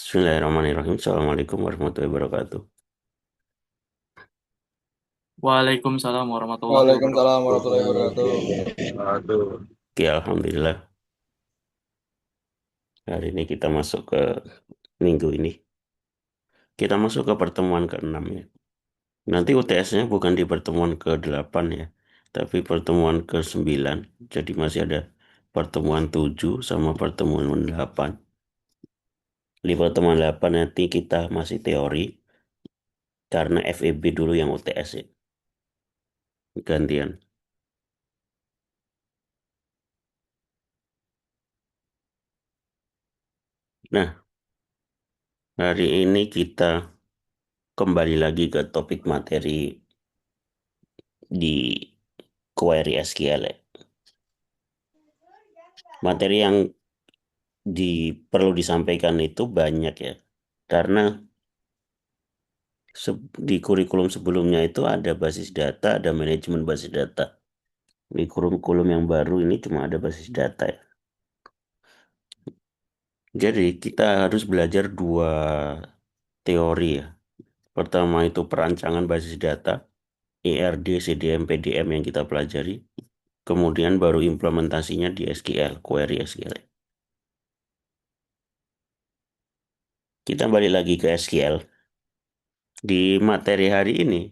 Bismillahirrahmanirrahim. Assalamualaikum warahmatullahi wabarakatuh. Waalaikumsalam warahmatullahi Waalaikumsalam warahmatullahi wabarakatuh. Wabarakatuh. Oke, alhamdulillah. Hari ini kita masuk ke minggu ini. Kita masuk ke pertemuan ke-6 ya. Nanti UTS-nya bukan di pertemuan ke-8 ya, tapi pertemuan ke-9. Jadi masih ada pertemuan 7 sama pertemuan 8. Di pertemuan 8 nanti kita masih teori karena FEB dulu yang UTS ya. Gantian. Nah, hari ini kita kembali lagi ke topik materi di query SQL ya. Materi yang perlu disampaikan itu banyak ya. Karena di kurikulum sebelumnya itu ada basis data, ada manajemen basis data. Di kurikulum yang baru ini cuma ada basis data ya. Jadi kita harus belajar dua teori ya. Pertama itu perancangan basis data, ERD, CDM, PDM yang kita pelajari. Kemudian baru implementasinya di SQL, query SQL. Kita balik lagi ke SQL. Di materi hari ini,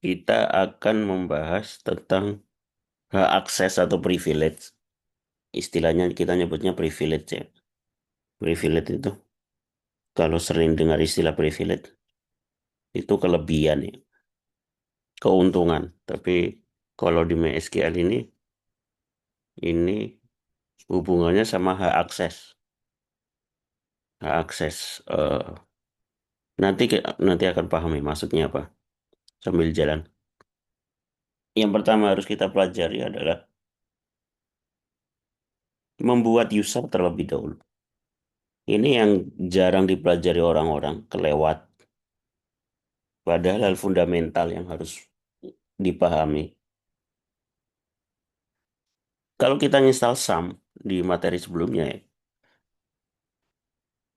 kita akan membahas tentang hak akses atau privilege. Istilahnya kita nyebutnya privilege ya. Privilege itu, kalau sering dengar istilah privilege, itu kelebihan ya, keuntungan. Tapi kalau di MySQL ini hubungannya sama hak akses. Hak akses. Nanti akan pahami maksudnya apa sambil jalan. Yang pertama harus kita pelajari adalah membuat user terlebih dahulu. Ini yang jarang dipelajari orang-orang, kelewat. Padahal hal fundamental yang harus dipahami. Kalau kita install SAM di materi sebelumnya ya,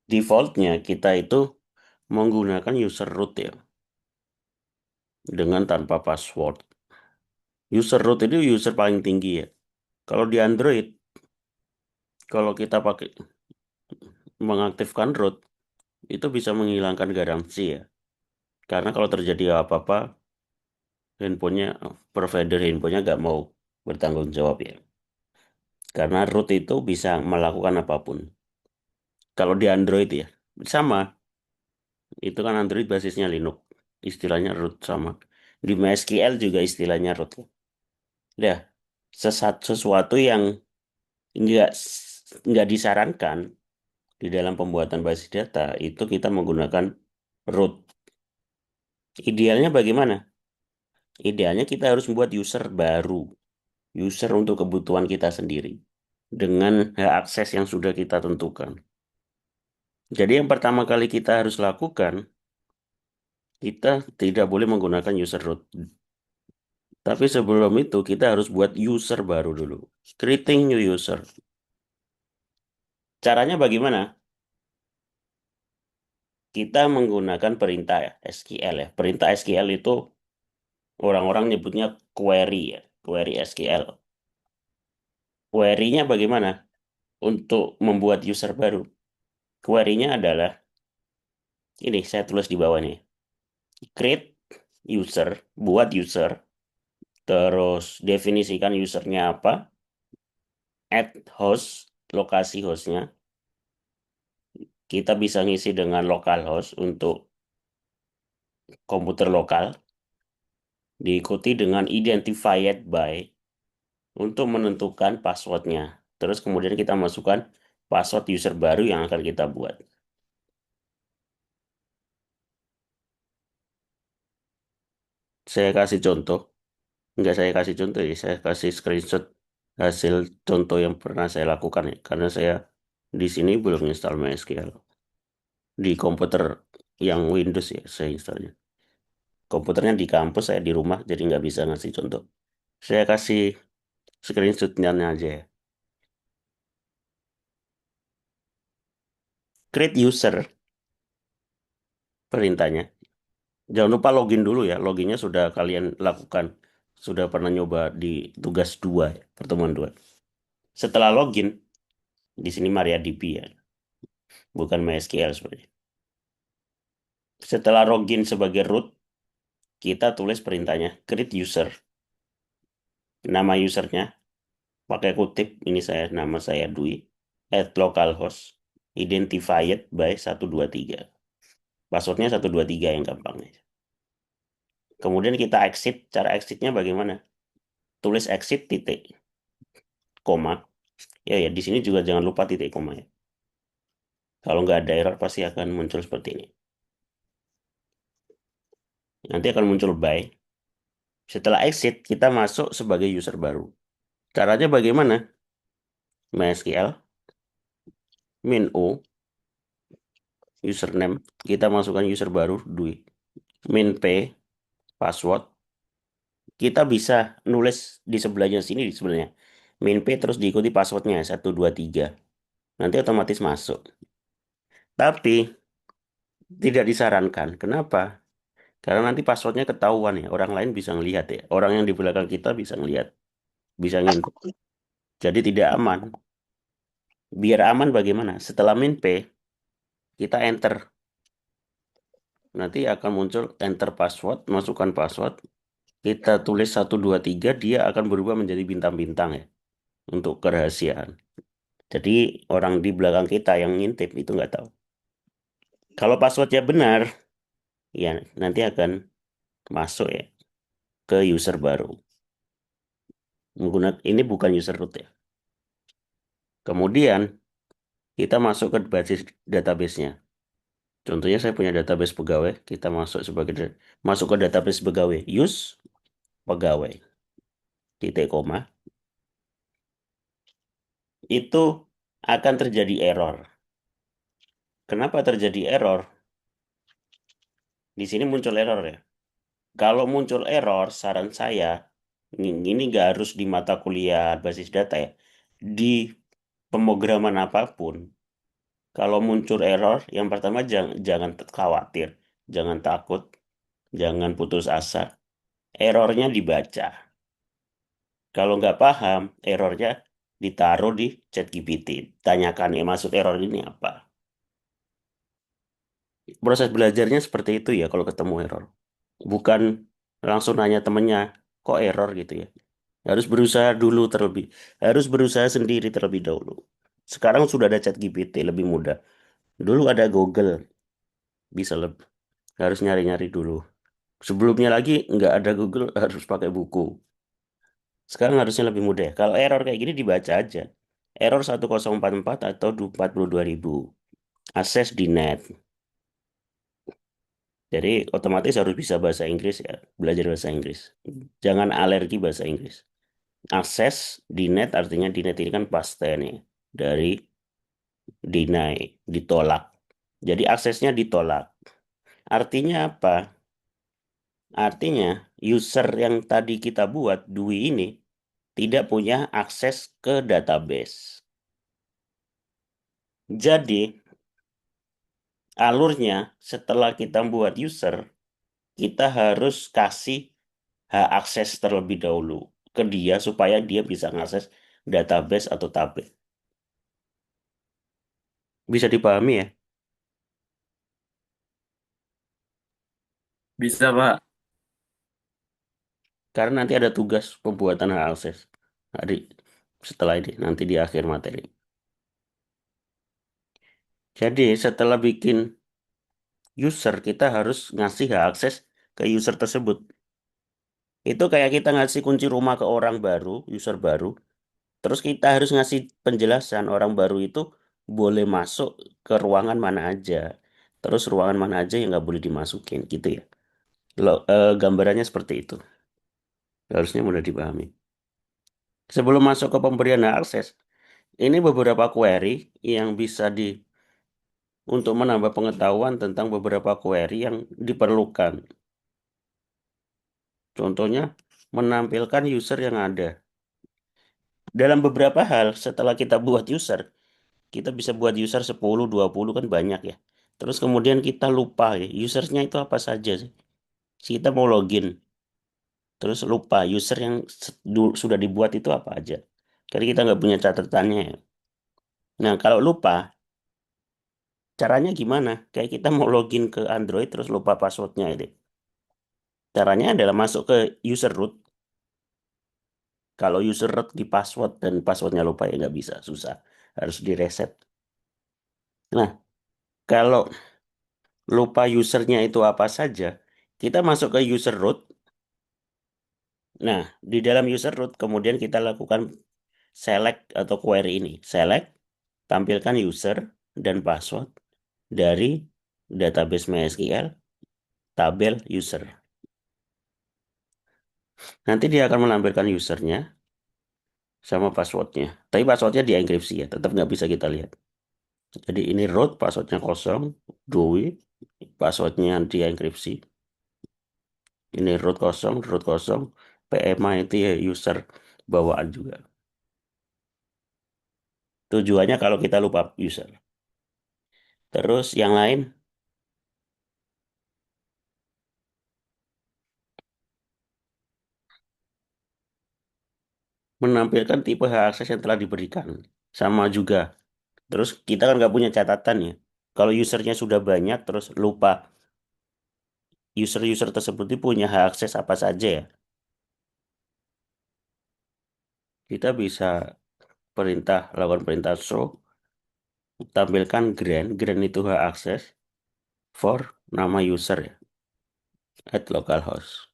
defaultnya kita itu menggunakan user root ya, dengan tanpa password. User root itu user paling tinggi ya. Kalau di Android, kalau kita pakai mengaktifkan root, itu bisa menghilangkan garansi ya. Karena kalau terjadi apa-apa, handphonenya, provider handphonenya nggak mau bertanggung jawab ya. Karena root itu bisa melakukan apapun. Kalau di Android ya, sama. Itu kan Android basisnya Linux. Istilahnya root sama. Di MySQL juga istilahnya root. Udah, sesuatu yang nggak nggak disarankan di dalam pembuatan basis data itu kita menggunakan root. Idealnya bagaimana? Idealnya kita harus membuat user baru, user untuk kebutuhan kita sendiri dengan hak akses yang sudah kita tentukan. Jadi yang pertama kali kita harus lakukan, kita tidak boleh menggunakan user root. Tapi sebelum itu kita harus buat user baru dulu. Creating new user. Caranya bagaimana? Kita menggunakan perintah ya, SQL ya. Perintah SQL itu orang-orang nyebutnya query ya, query SQL. Query-nya bagaimana? Untuk membuat user baru. Query-nya adalah ini saya tulis di bawahnya. Create user, buat user, terus definisikan usernya apa, add host, lokasi hostnya. Kita bisa ngisi dengan localhost untuk komputer lokal, diikuti dengan identified by untuk menentukan passwordnya. Terus kemudian kita masukkan password user baru yang akan kita buat. Saya kasih contoh, enggak saya kasih contoh ya, saya kasih screenshot hasil contoh yang pernah saya lakukan ya, karena saya di sini belum install MySQL. Di komputer yang Windows ya, saya installnya. Komputernya di kampus, saya di rumah, jadi nggak bisa ngasih contoh. Saya kasih screenshotnya aja ya. create user perintahnya. Jangan lupa login dulu ya. Loginnya sudah kalian lakukan. Sudah pernah nyoba di tugas 2, ya, pertemuan 2. Setelah login, di sini MariaDB ya, bukan MySQL sebenarnya. Setelah login sebagai root, kita tulis perintahnya create user. Nama usernya pakai kutip, ini nama saya Dwi, at localhost, identified by 123. Passwordnya 123 yang gampang. Kemudian kita exit. Cara exitnya bagaimana? Tulis exit titik koma. Ya ya, di sini juga jangan lupa titik koma ya. Kalau nggak ada error pasti akan muncul seperti ini. Nanti akan muncul by. Setelah exit, kita masuk sebagai user baru. Caranya bagaimana? MySQL, min U, username. Kita masukkan user baru, Dwi. Min P, password. Kita bisa nulis di sebelahnya sini sebenarnya. Min P terus diikuti passwordnya 123. Nanti otomatis masuk. Tapi tidak disarankan. Kenapa? Karena nanti passwordnya ketahuan ya. Orang lain bisa ngelihat ya. Orang yang di belakang kita bisa ngelihat. Bisa ngintip. Jadi tidak aman. Biar aman bagaimana? Setelah min P, kita enter. Nanti akan muncul enter password, masukkan password. Kita tulis 123, dia akan berubah menjadi bintang-bintang ya. Untuk kerahasiaan. Jadi orang di belakang kita yang ngintip itu nggak tahu. Kalau passwordnya benar, ya nanti akan masuk ya ke user baru. Menggunakan ini bukan user root ya. Kemudian kita masuk ke basis database-nya. Contohnya saya punya database pegawai, kita masuk ke database pegawai, use pegawai, titik koma, itu akan terjadi error. Kenapa terjadi error? Di sini muncul error ya. Kalau muncul error, saran saya, ini nggak harus di mata kuliah basis data ya, di pemrograman apapun, kalau muncul error, yang pertama jangan khawatir, jangan takut, jangan putus asa. Errornya dibaca. Kalau nggak paham, errornya ditaruh di ChatGPT. Tanyakan, ya maksud error ini apa? Proses belajarnya seperti itu ya kalau ketemu error. Bukan langsung nanya temennya, kok error gitu ya. Harus berusaha dulu terlebih. Harus berusaha sendiri terlebih dahulu. Sekarang sudah ada ChatGPT, lebih mudah. Dulu ada Google, bisa lebih. Harus nyari-nyari dulu. Sebelumnya lagi nggak ada Google, harus pakai buku. Sekarang harusnya lebih mudah. Kalau error kayak gini dibaca aja. Error 1044 atau 42.000. Akses di net. Jadi otomatis harus bisa bahasa Inggris ya. Belajar bahasa Inggris. Jangan alergi bahasa Inggris. Akses di net artinya di net ini kan past tense ya. Dari deny, ditolak. Jadi aksesnya ditolak. Artinya apa? Artinya user yang tadi kita buat, Dwi ini, tidak punya akses ke database. Jadi alurnya setelah kita buat user, kita harus kasih hak akses terlebih dahulu ke dia supaya dia bisa mengakses database atau tabel. Bisa dipahami ya? Bisa, Pak. Karena nanti ada tugas pembuatan hak akses. Hari setelah ini, nanti di akhir materi. Jadi setelah bikin user, kita harus ngasih hak akses ke user tersebut. Itu kayak kita ngasih kunci rumah ke orang baru, user baru. Terus kita harus ngasih penjelasan orang baru itu boleh masuk ke ruangan mana aja. Terus ruangan mana aja yang nggak boleh dimasukin gitu ya. Gambarannya seperti itu. Harusnya mudah dipahami. Sebelum masuk ke pemberian hak akses, ini beberapa query yang bisa untuk menambah pengetahuan tentang beberapa query yang diperlukan. Contohnya, menampilkan user yang ada. Dalam beberapa hal, setelah kita buat user, Kita bisa buat user 10, 20 kan banyak ya. Terus kemudian kita lupa ya, usernya itu apa saja sih. Kita mau login, terus lupa user yang sudah dibuat itu apa aja. Karena kita nggak punya catatannya ya. Nah, kalau lupa, caranya gimana? Kayak kita mau login ke Android terus lupa passwordnya itu. Caranya adalah masuk ke user root. Kalau user root di password dan passwordnya lupa ya nggak bisa, susah. Harus direset. Nah, kalau lupa usernya itu apa saja, kita masuk ke user root. Nah, di dalam user root kemudian kita lakukan select atau query ini. Select, tampilkan user dan password dari database MySQL, tabel user. Nanti dia akan menampilkan usernya sama passwordnya. Tapi passwordnya dienkripsi ya, tetap nggak bisa kita lihat. Jadi ini root, passwordnya kosong, Doi, passwordnya dienkripsi. Ini root kosong, PMA itu ya user bawaan juga. Tujuannya kalau kita lupa user. Terus yang lain, menampilkan tipe hak akses yang telah diberikan. Sama juga. Terus kita kan nggak punya catatan ya. Kalau usernya sudah banyak, terus lupa user-user tersebut itu punya hak akses apa saja ya. Kita bisa lakukan perintah show, tampilkan grant itu hak akses for nama user ya, at localhost.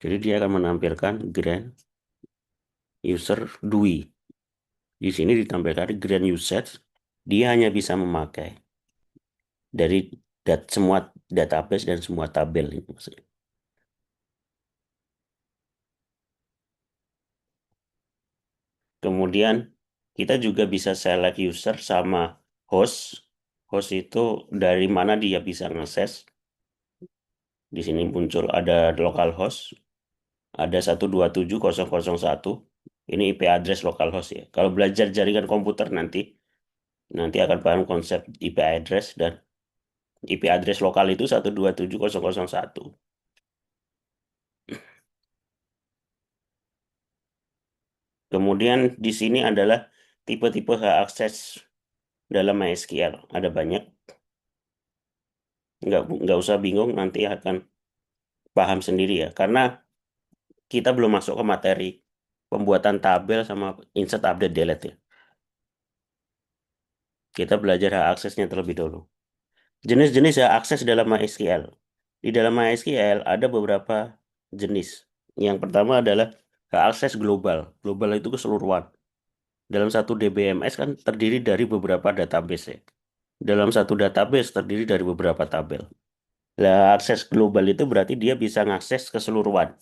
Jadi dia akan menampilkan grant user DUI. Di sini ditampilkan grant usage, dia hanya bisa memakai dari semua database dan semua tabel ini maksudnya. Kemudian kita juga bisa select user sama host. Host itu dari mana dia bisa ngakses. Di sini muncul ada localhost, ada 127.0.0.1. Ini IP address localhost ya. Kalau belajar jaringan komputer nanti akan paham konsep IP address, dan IP address lokal itu 127.0.0.1. Kemudian di sini adalah tipe-tipe hak akses dalam MySQL. Ada banyak, nggak usah bingung, nanti akan paham sendiri ya. Karena kita belum masuk ke materi pembuatan tabel sama insert update delete ya. Kita belajar hak aksesnya terlebih dulu. Jenis-jenis hak akses dalam MySQL. Di dalam MySQL ada beberapa jenis. Yang pertama adalah hak akses global. Global itu keseluruhan. Dalam satu DBMS kan terdiri dari beberapa database ya. Dalam satu database terdiri dari beberapa tabel. Lah, akses global itu berarti dia bisa mengakses keseluruhan.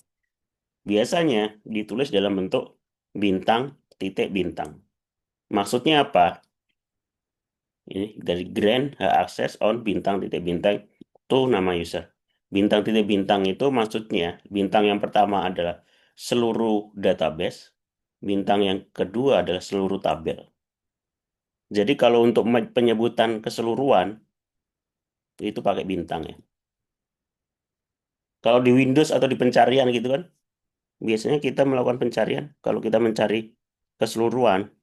Biasanya ditulis dalam bentuk bintang, titik bintang. Maksudnya apa? Ini dari grant hak akses on bintang, titik bintang itu nama user. Bintang, titik bintang itu maksudnya bintang yang pertama adalah seluruh database. Bintang yang kedua adalah seluruh tabel. Jadi kalau untuk penyebutan keseluruhan itu pakai bintang ya. Kalau di Windows atau di pencarian gitu kan, biasanya kita melakukan pencarian. Kalau kita mencari keseluruhan,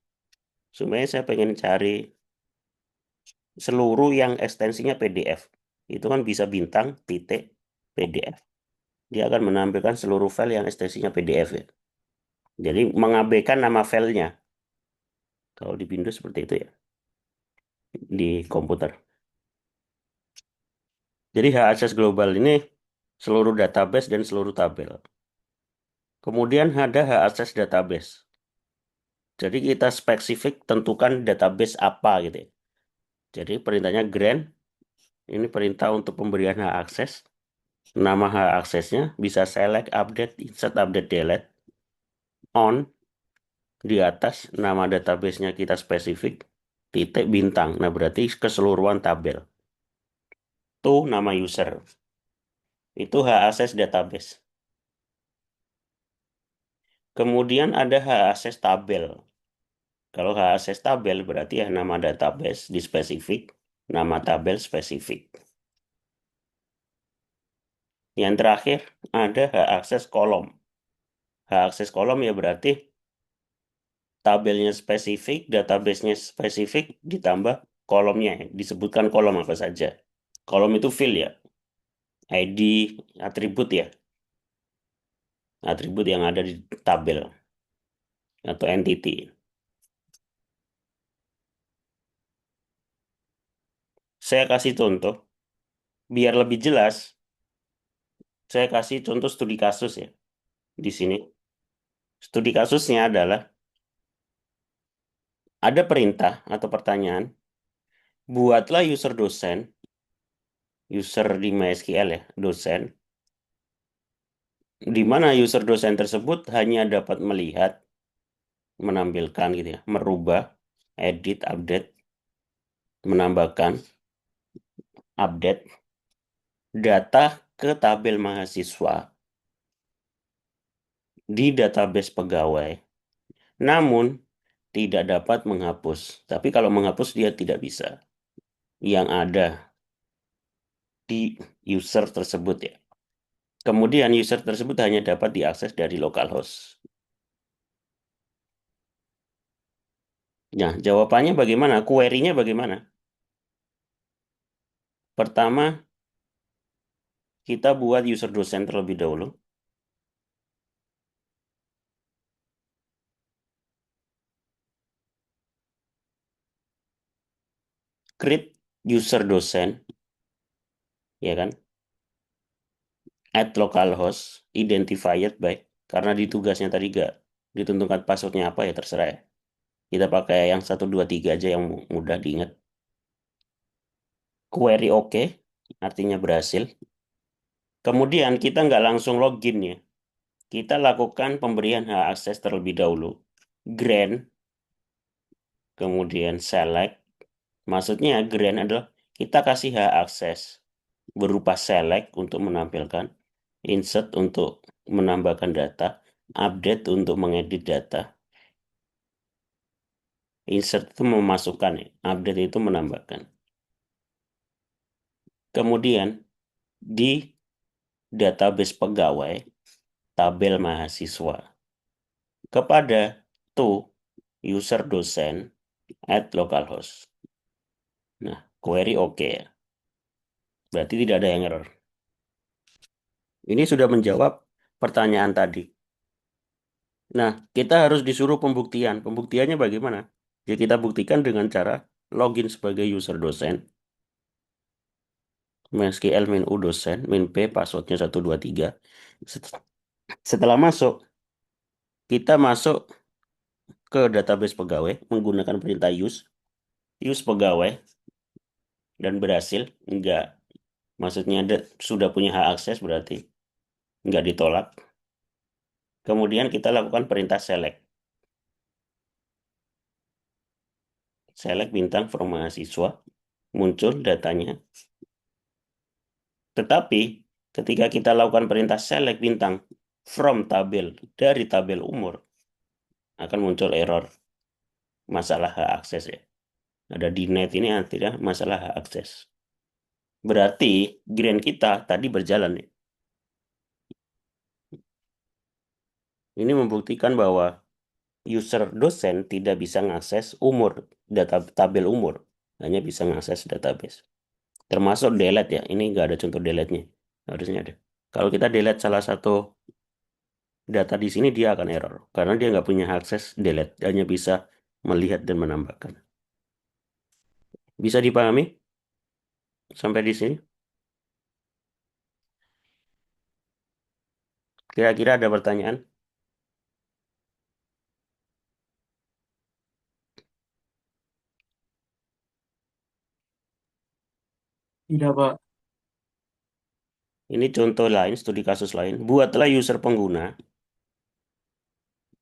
sebenarnya saya pengen cari seluruh yang ekstensinya PDF. Itu kan bisa bintang, titik, PDF. Dia akan menampilkan seluruh file yang ekstensinya PDF ya. Jadi mengabaikan nama filenya. Kalau di Windows seperti itu ya, di komputer. Jadi hak akses global ini seluruh database dan seluruh tabel. Kemudian ada hak akses database. Jadi kita spesifik tentukan database apa gitu ya. Jadi perintahnya grant, ini perintah untuk pemberian hak akses. Nama hak aksesnya bisa select, update, insert, update, delete. On, di atas nama databasenya kita spesifik, titik bintang. Nah berarti keseluruhan tabel. Itu nama user. Itu hak akses database. Kemudian ada hak akses tabel. Kalau hak akses tabel berarti ya nama database di spesifik, nama tabel spesifik. Yang terakhir ada hak akses kolom. Hak akses kolom ya berarti tabelnya spesifik, databasenya spesifik, ditambah kolomnya. Disebutkan kolom apa saja. Kolom itu field ya, ID, atribut ya. Atribut yang ada di tabel atau entity. Saya kasih contoh, biar lebih jelas, saya kasih contoh studi kasus ya di sini. Studi kasusnya adalah ada perintah atau pertanyaan, buatlah user dosen, user di MySQL ya, dosen, di mana user dosen tersebut hanya dapat melihat, menampilkan gitu ya, merubah, edit, update, menambahkan, update data ke tabel mahasiswa di database pegawai. Namun tidak dapat menghapus. Tapi kalau menghapus dia tidak bisa. Yang ada di user tersebut ya. Kemudian user tersebut hanya dapat diakses dari localhost. Nah, jawabannya bagaimana? Query-nya bagaimana? Pertama, kita buat user dosen terlebih dahulu. Create user dosen, ya kan? Add localhost, identified by, karena di tugasnya tadi gak ditentukan passwordnya apa ya terserah ya. Kita pakai yang 123 aja yang mudah diingat. Query oke, artinya berhasil. Kemudian kita nggak langsung login ya. Kita lakukan pemberian hak akses terlebih dahulu. Grant, kemudian select. Maksudnya grant adalah kita kasih hak akses berupa select untuk menampilkan, insert untuk menambahkan data, update untuk mengedit data. Insert itu memasukkan ya, update itu menambahkan. Kemudian di database pegawai, tabel mahasiswa kepada to user dosen at localhost. Nah, query oke ya. Berarti tidak ada yang error. Ini sudah menjawab pertanyaan tadi. Nah, kita harus disuruh pembuktian. Pembuktiannya bagaimana? Ya, kita buktikan dengan cara login sebagai user dosen. MySQL min u dosen, min p, passwordnya 123. Setelah masuk, kita masuk ke database pegawai menggunakan perintah use pegawai, dan berhasil. Enggak, maksudnya sudah punya hak akses berarti enggak ditolak. Kemudian kita lakukan perintah select. Select bintang from mahasiswa, muncul datanya. Tetapi ketika kita lakukan perintah select bintang from tabel, dari tabel umur, akan muncul error masalah hak akses ya. Ada denied, ini artinya masalah hak akses. Berarti grant kita tadi berjalan ya. Ini membuktikan bahwa user dosen tidak bisa mengakses umur, data tabel umur, hanya bisa mengakses database. Termasuk delete ya, ini nggak ada contoh delete-nya, harusnya ada. Kalau kita delete salah satu data di sini, dia akan error, karena dia nggak punya akses delete, hanya bisa melihat dan menambahkan. Bisa dipahami sampai di sini? Kira-kira ada pertanyaan? Tidak, Pak. Ini contoh lain, studi kasus lain. Buatlah user pengguna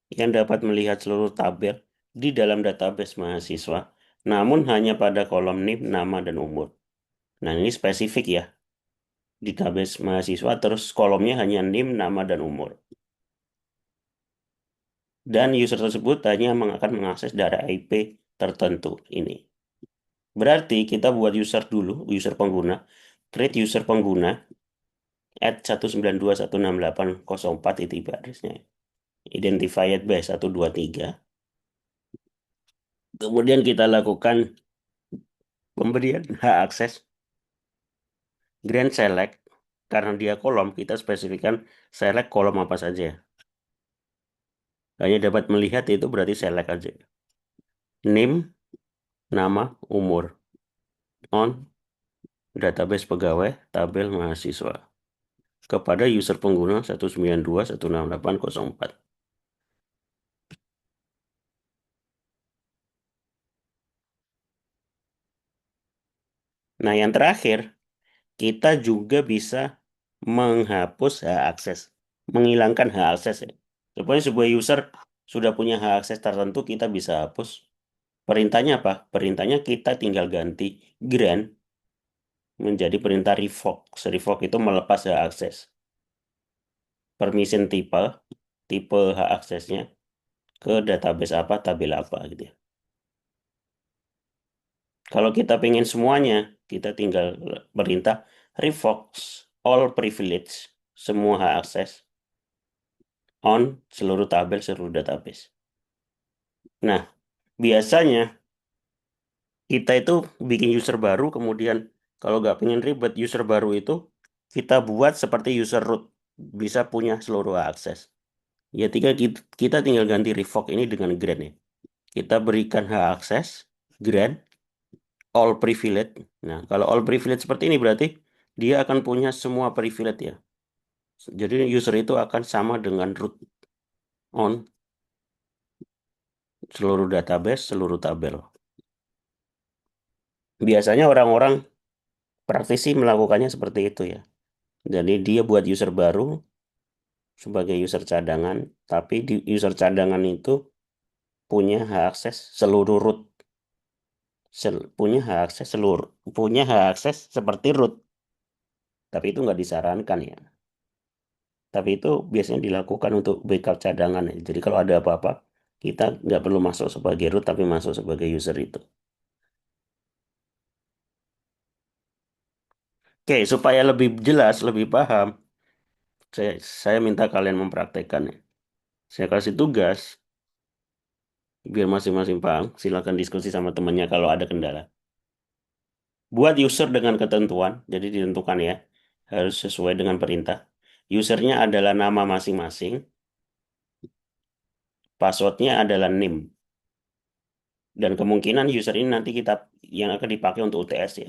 yang dapat melihat seluruh tabel di dalam database mahasiswa, namun hanya pada kolom NIM, nama, dan umur. Nah, ini spesifik ya. Database mahasiswa, terus kolomnya hanya NIM, nama, dan umur. dan user tersebut hanya akan mengakses dari IP tertentu ini. Berarti kita buat user dulu, user pengguna, create user pengguna @192.168.0.4 itu IP addressnya. Identified by 123. Kemudian kita lakukan pemberian hak akses grant select. Karena dia kolom, kita spesifikkan select kolom apa saja. Hanya dapat melihat itu berarti select aja. Name, nama, umur. On, database pegawai, tabel mahasiswa. Kepada user pengguna 192.168.0.4. Nah, yang terakhir, kita juga bisa menghapus hak akses, menghilangkan hak akses ya. Supaya sebuah user sudah punya hak akses tertentu, kita bisa hapus. Perintahnya apa? Perintahnya kita tinggal ganti grant menjadi perintah revoke. Revoke itu melepas hak akses. Permission tipe, tipe hak aksesnya ke database apa, tabel apa gitu ya. Kalau kita pengen semuanya, kita tinggal perintah revoke all privilege, semua hak akses on seluruh tabel, seluruh database. Nah, biasanya kita itu bikin user baru, kemudian kalau nggak pengen ribet, user baru itu kita buat seperti user root, bisa punya seluruh akses. Ya, kita tinggal ganti revoke ini dengan grant ya. Kita berikan hak akses, grant, all privilege. Nah, kalau all privilege seperti ini berarti dia akan punya semua privilege ya. Jadi user itu akan sama dengan root on seluruh database, seluruh tabel. Biasanya orang-orang praktisi melakukannya seperti itu ya. Jadi dia buat user baru sebagai user cadangan, tapi di user cadangan itu punya hak akses seluruh root, punya hak akses seperti root, tapi itu nggak disarankan ya. Tapi itu biasanya dilakukan untuk backup cadangan ya. Jadi kalau ada apa-apa, kita nggak perlu masuk sebagai root, tapi masuk sebagai user itu. Oke, supaya lebih jelas, lebih paham, saya minta kalian mempraktekkan ya. Saya kasih tugas, biar masing-masing paham. Silakan diskusi sama temannya kalau ada kendala. Buat user dengan ketentuan, jadi ditentukan ya, harus sesuai dengan perintah. Usernya adalah nama masing-masing, passwordnya adalah name. Dan kemungkinan user ini nanti kita yang akan dipakai untuk UTS ya.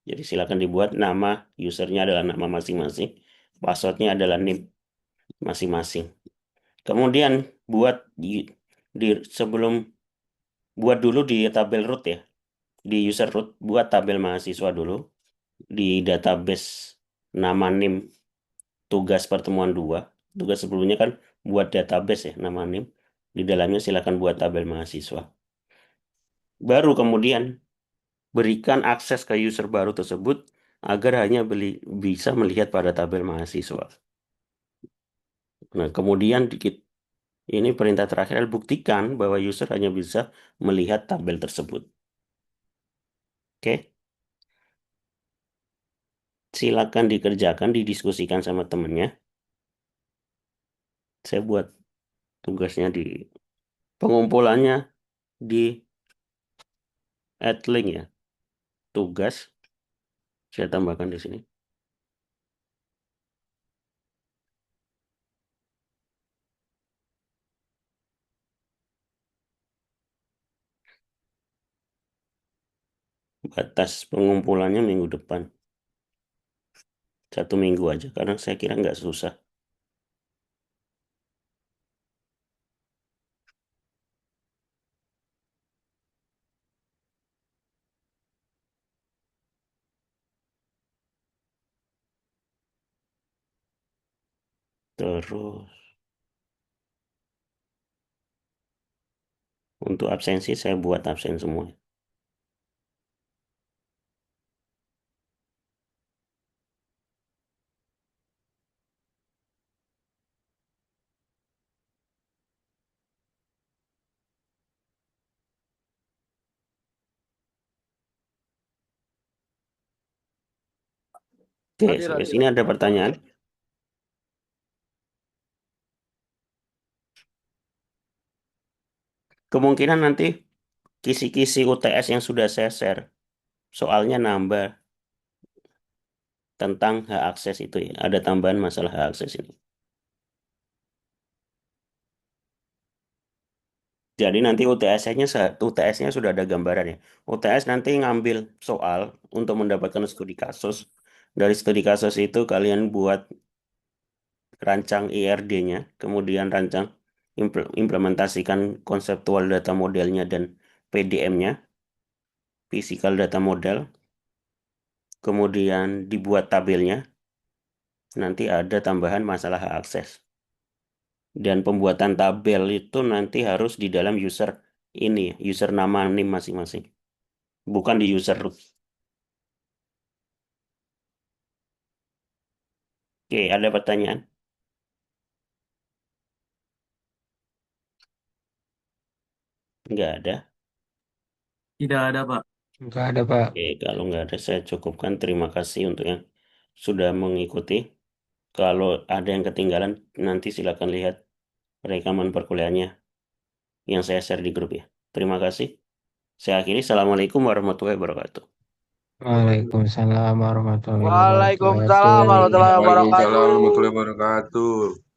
Jadi silakan dibuat nama usernya adalah nama masing-masing, passwordnya adalah name masing-masing. Kemudian buat di sebelum buat dulu di tabel root ya, di user root buat tabel mahasiswa dulu di database nama name tugas pertemuan 2. Tugas sebelumnya kan buat database ya nama name. Di dalamnya silakan buat tabel mahasiswa. Baru kemudian berikan akses ke user baru tersebut agar hanya bisa melihat pada tabel mahasiswa. Nah, kemudian ini perintah terakhir adalah buktikan bahwa user hanya bisa melihat tabel tersebut. Oke, silakan dikerjakan, didiskusikan sama temennya. Saya buat tugasnya di pengumpulannya di add link ya. Tugas saya tambahkan di sini. Batas pengumpulannya minggu depan. 1 minggu aja, karena saya kira nggak susah. Terus untuk absensi saya buat absen semua. Oke, sampai sini ada pertanyaan. Kemungkinan nanti kisi-kisi UTS yang sudah saya share, soalnya nambah tentang hak akses itu ya. Ada tambahan masalah hak akses ini. Jadi nanti UTS-nya sudah ada gambaran ya. UTS nanti ngambil soal untuk mendapatkan studi kasus. Dari studi kasus itu kalian buat rancang IRD-nya, kemudian rancang implementasikan konseptual data modelnya dan PDM-nya, physical data model, kemudian dibuat tabelnya, nanti ada tambahan masalah hak akses. Dan pembuatan tabel itu nanti harus di dalam ini, user nama NIM masing-masing, bukan di user root. Oke, ada pertanyaan? Nggak ada. Tidak ada, Pak. Enggak ada, Pak. Oke, kalau nggak ada, saya cukupkan. Terima kasih untuk yang sudah mengikuti. Kalau ada yang ketinggalan, nanti silakan lihat rekaman perkuliahannya yang saya share di grup ya. Terima kasih. Saya akhiri. Assalamualaikum warahmatullahi wabarakatuh. Waalaikumsalam warahmatullahi Waalaikumsalam wabarakatuh. warahmatullahi Waalaikumsalam wabarakatuh. warahmatullahi wabarakatuh.